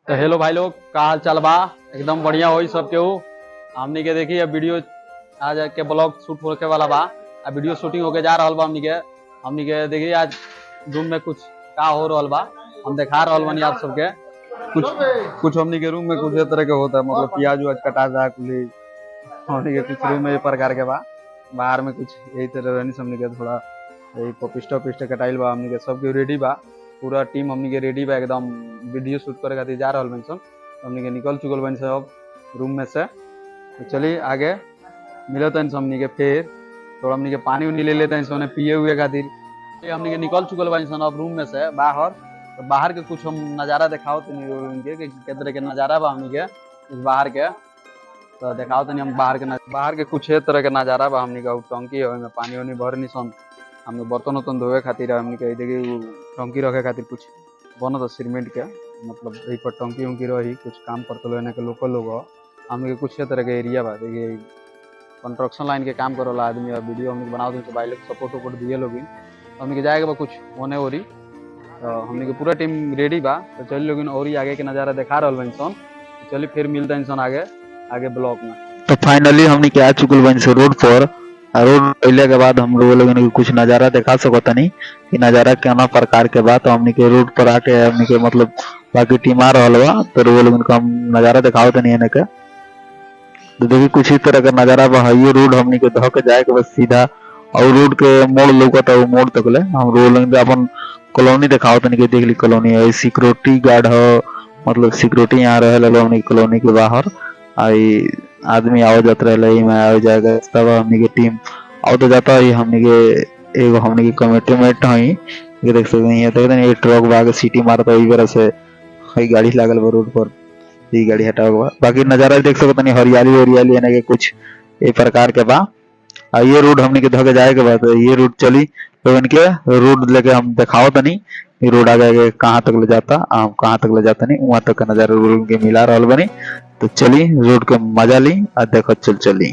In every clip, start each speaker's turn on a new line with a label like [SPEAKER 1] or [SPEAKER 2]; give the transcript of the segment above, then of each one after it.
[SPEAKER 1] तो हेलो भाई लोग, का हाल चाल बा? एकदम बढ़िया होई सब केहू। हमनी के देखी अब वीडियो आज के ब्लॉग शूट होके वाला बा। अब वीडियो शूटिंग होके जा रहल बा। हमनी के देखी आज रूम में कुछ का हो रहल बा, हम दिखा रहल बानी आप सबके। कुछ कुछ हमनी के रूम में कुछ तरह के होता है, मतलब प्याज उज कटा जा कुली। हमनी के कुछ रूम में ये प्रकार के बा, बाहर में कुछ यही तरह रहनी। हमनी के थोड़ा यही पिस्ट कटाइल बा। हमनी के सब के रेडी बा, पूरा टीम हमनी के रेडी बा एकदम वीडियो शूट करे खातिर जा रहल बानी सन। हमनी के निकल चुकल बानी सब रूम में से। तो चलिए आगे मिलत हैं हमनी के। फिर थोड़ा हमनी के पानी उनी ले लेते हैं सोने पिए हुए खातिर। हमनी के निकल चुकल बानी सन अब रूम में से बाहर। तो बाहर के कुछ हम नज़ारा दिखाओ तनी रूम के कि तरह के नज़ारा बा हमनी के बाहर के। तो दिखाओ तनी हम बाहर के कुछ तरह के नज़ारा बा हमनी के। टंकी है में पानी उनी भरनी सन। हमने बर्तन उर्तन धोए खातिर हमनी के देखिए टंकी रखे खातिर कुछ बनत सीमेंट के, मतलब यही पर टंकी उंकी रही कुछ काम करते लोग के लोकल लोग। हमने के कुछ तरह के एरिया बा। देखिए कंस्ट्रक्शन लाइन के काम करे वाला आदमी वीडियो हमने बनाओ दिन भाई लोग सपोर्ट वपोर्ट दिए लोग। हमने के जाएगा बा कुछ होने हो रही। तो हमने के पूरा टीम रेडी बा। तो चलिए लोग और ही आगे के नज़ारा दिखा रहा बन सन। चलिए फिर मिलते हैं इंसान आगे ब्लॉग में।
[SPEAKER 2] तो फाइनली हमने के आ चुकल बन से रोड पर। रोड पहले के बाद हम लोग कुछ नज़ारा दिखा सकता नहीं कि नज़ारा केना प्रकार के बाद। तो हमने के रोड पर आके हमने के मतलब बाकी टीम आ रहा बा। तो लोग हम नज़ारा दिखाओ तो नहीं के। तो देखिए कुछ ही तरह का नज़ारा बा। ये रोड हमने के धो के जाए के बस सीधा और रोड के मोड़ लौकता है, मोड़ तक ले हम रोड अपन कॉलोनी दिखाओ तो नहीं। देख ली कॉलोनी है, सिक्योरिटी गार्ड हो, मतलब सिक्योरिटी यहाँ रहे हमने कॉलोनी के बाहर। आई आदमी आओ जात रहे में आओ जाएगा तब हमने के टीम आओ तो जाता है। हमने के एगो हमने की कमेटी मेट हई ये देख सकते हैं। देख रहे हैं ट्रक बाग सिटी मारता है इधर से हई गाड़ी लागल बा रोड पर। ये गाड़ी हटाओ बा। बाकी नज़ारा देख सकते हैं हरियाली हरियाली है के कुछ ये प्रकार के बा। ये रोड हमने के धके जाए के बाद ये रोड चली तो इनके रोड लेके हम दिखाओ तो नहीं ये रोड आगे कहाँ तक ले जाता, हम कहाँ तक ले जाता नहीं वहां तक का नज़ारा रोड के मिला रहा बनी। तो चली रोड के मजा ली और देखो चली।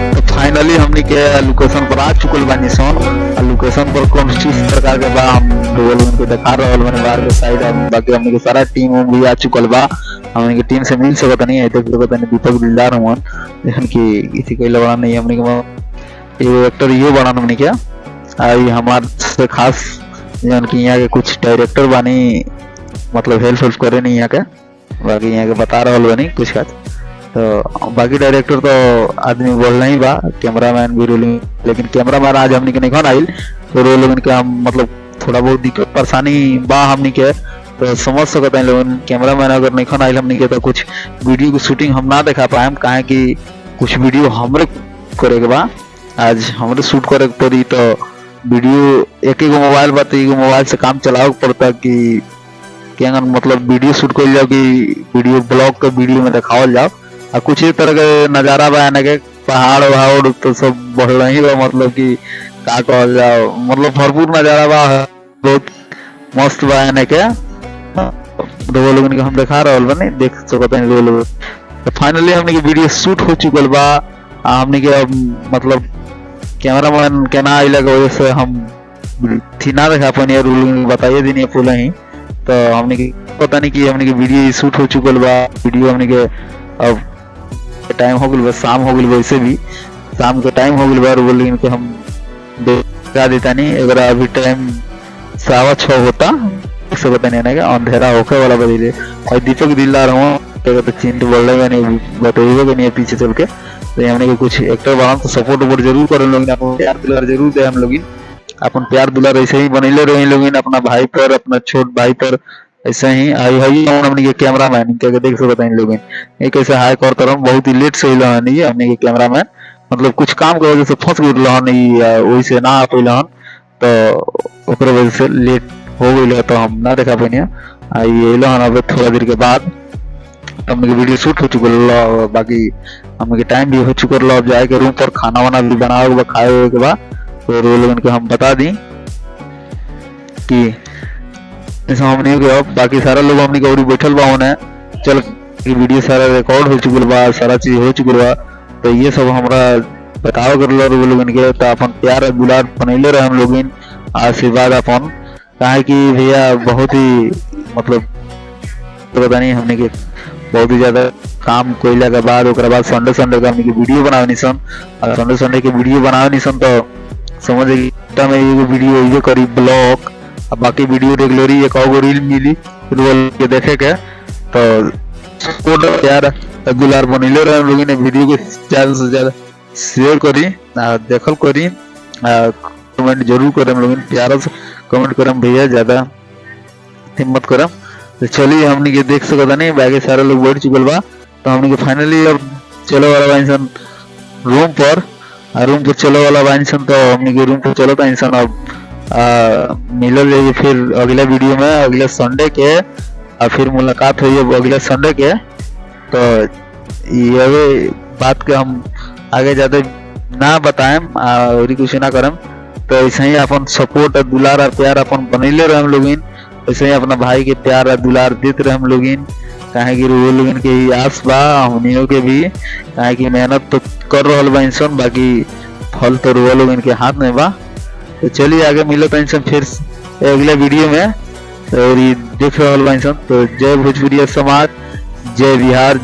[SPEAKER 2] तो फाइनली हमने के लोकेशन पर आ चुकल बानी सन। लोकेशन पर कौन चीज प्रकार के बा हम लोगन को दिखा रहल बानी बाहर के साइड। बाकी हमने के सारा टीम भी आ चुकल बा। हमने की टीम से मिल सकता नहीं है। देख सकता नहीं दीपक दिलदार हुआ लेकिन कि किसी को बड़ा नहीं। हमने के ये एक्टर ये बना हमने क्या आई हमारे से खास जन की यहाँ के कुछ डायरेक्टर बानी, मतलब हेल्प करे नहीं यहाँ के। बाकी यहाँ के बता रहा बानी कुछ खास। तो बाकी डायरेक्टर तो आदमी बोलना ही बा, कैमरामैन भी रोलिंग, लेकिन कैमरामैन आज हमने के नहीं आइल। तो रोल के हम मतलब थोड़ा बहुत दिक्कत परेशानी बा हमने के। तो समझ सकते हैं लोग कैमरामैन अगर नहीं आइल हमने के तो कुछ वीडियो की शूटिंग हम ना दिखा पाए। कहे कि कुछ वीडियो हमरे करे के बा, आज हमरे शूट करे के पड़ी। तो वीडियो एक ही मोबाइल बा, तो एगो मोबाइल से काम चलाओ पड़ता कि क्या मतलब वीडियो शूट कर जाओ कि वीडियो ब्लॉग के वीडियो में दिखाओ जाओ। और कुछ ही तरह के नज़ारा बा यानी के पहाड़ वहाड़ तो सब बढ़ ही बा, मतलब कि का कहल जाओ मतलब भरपूर नज़ारा बा, बहुत मस्त बा यानी के। दो लोगन के हम दिखा रहा बने देख सकते हैं दो लोग। तो फाइनली हमने की वीडियो शूट हो चुकल बा। हमने के मतलब कैमरामैन के ना आइला के वजह से हम थी ना दिखा पानी रूल बताइए दिन फूल ही। तो हमने की पता नहीं कि हमने की वीडियो शूट हो चुकल बा। वीडियो हमने के अब टाइम हो गल बा, शाम हो गल, वैसे भी शाम के टाइम हो गल बा। बोल के हम दिखा देता नहीं अगर अभी टाइम 6:15 होता सकता नहीं ना अंधेरा होके वाला बदले। और दीपक दिलदार हुआ तो चिंट बोल रहे नहीं बताइएगा कि नहीं पीछे चल के। तो हमने के कुछ एक्टर बना तो सपोर्ट वपोर्ट जरूर करें लोग, प्यार दुलार जरूर दे हम लोग। अपन प्यार दुलार ऐसे ही बनैले रहे लोग अपना भाई पर, अपना छोट भाई पर ऐसे ही आई है। हमने के कैमरामैन के देख सकते हैं लोग ये कैसे हाई कर तरह बहुत ही लेट से नहीं हमने के कैमरामैन मतलब कुछ काम की वजह से फंस गए वही से ना आ पैल। तो वजह से लेट हो गई तो हम ना देखा पानी अब थोड़ा देर के बाद हमने वीडियो शूट हो चुकल। बाकी हमने टाइम भी हो चुकल। अब जाए के रूम पर खाना वाना भी बनाओ खाए के बाद तो लोगन के हम बता दी कि हमने बाकी सारा लोग हमने बैठल बा होने। चल कि वीडियो सारा रिकॉर्ड हो चुकल बा, सारा चीज हो चुकल बा। तो ये सब हमरा बताओ कर लोग के, तो अपन प्यार और दुलार बनैले रहे हम लोग, आशीर्वाद अपन, काहे कि भैया बहुत ही मतलब तो पता नहीं हमने के बहुत ही ज्यादा काम कोयला के बाद ओकरा बाद संडे संडे का हमने के वीडियो बनावे सन, और संडे संडे के वीडियो बनावे सन तो समझ में एगो वीडियो ये करी ब्लॉग, अब बाकी वीडियो रेगुलरी एक और रील मिली फुटबॉल के देखे के। तो सपोर्ट यार दुलार बनैले रहे हम लोग ने, वीडियो को ज्यादा से ज्यादा शेयर करी, देखल करी, कमेंट जरूर करें हम लोग, प्यारा से कमेंट करम भैया, ज्यादा हिम्मत करम। तो चलिए हमने के देख सकता नहीं बाकी सारे लोग बैठ चुकल बा। तो हमने के फाइनली अब चलो वाला बाइन रूम पर, रूम पर चलो वाला बाइन, तो हमने के रूम पर चलो था इंसान। अब मिलल जाइए फिर अगला वीडियो में अगले संडे के, और फिर मुलाकात हुई अब अगले संडे के। तो ये बात के हम आगे ज्यादा ना बताएं और कुछ ना करम। तो ऐसे ही अपन सपोर्ट और दुलार और प्यार अपन बनैले रहे हम लोग, ऐसे ही अपना भाई के प्यार और दुलार देते रहे हम लोग, काहे कि वो लोग के आस बा हमनियों के भी, काहे कि मेहनत तो कर रहा बा इंसान, बाकी फल तो वो लोग इनके हाथ में बा। तो चलिए आगे मिलो तो इंसान फिर अगले वीडियो में, और ये देख रहा बा इंसान। तो जय भोजपुरी समाज, जय बिहार।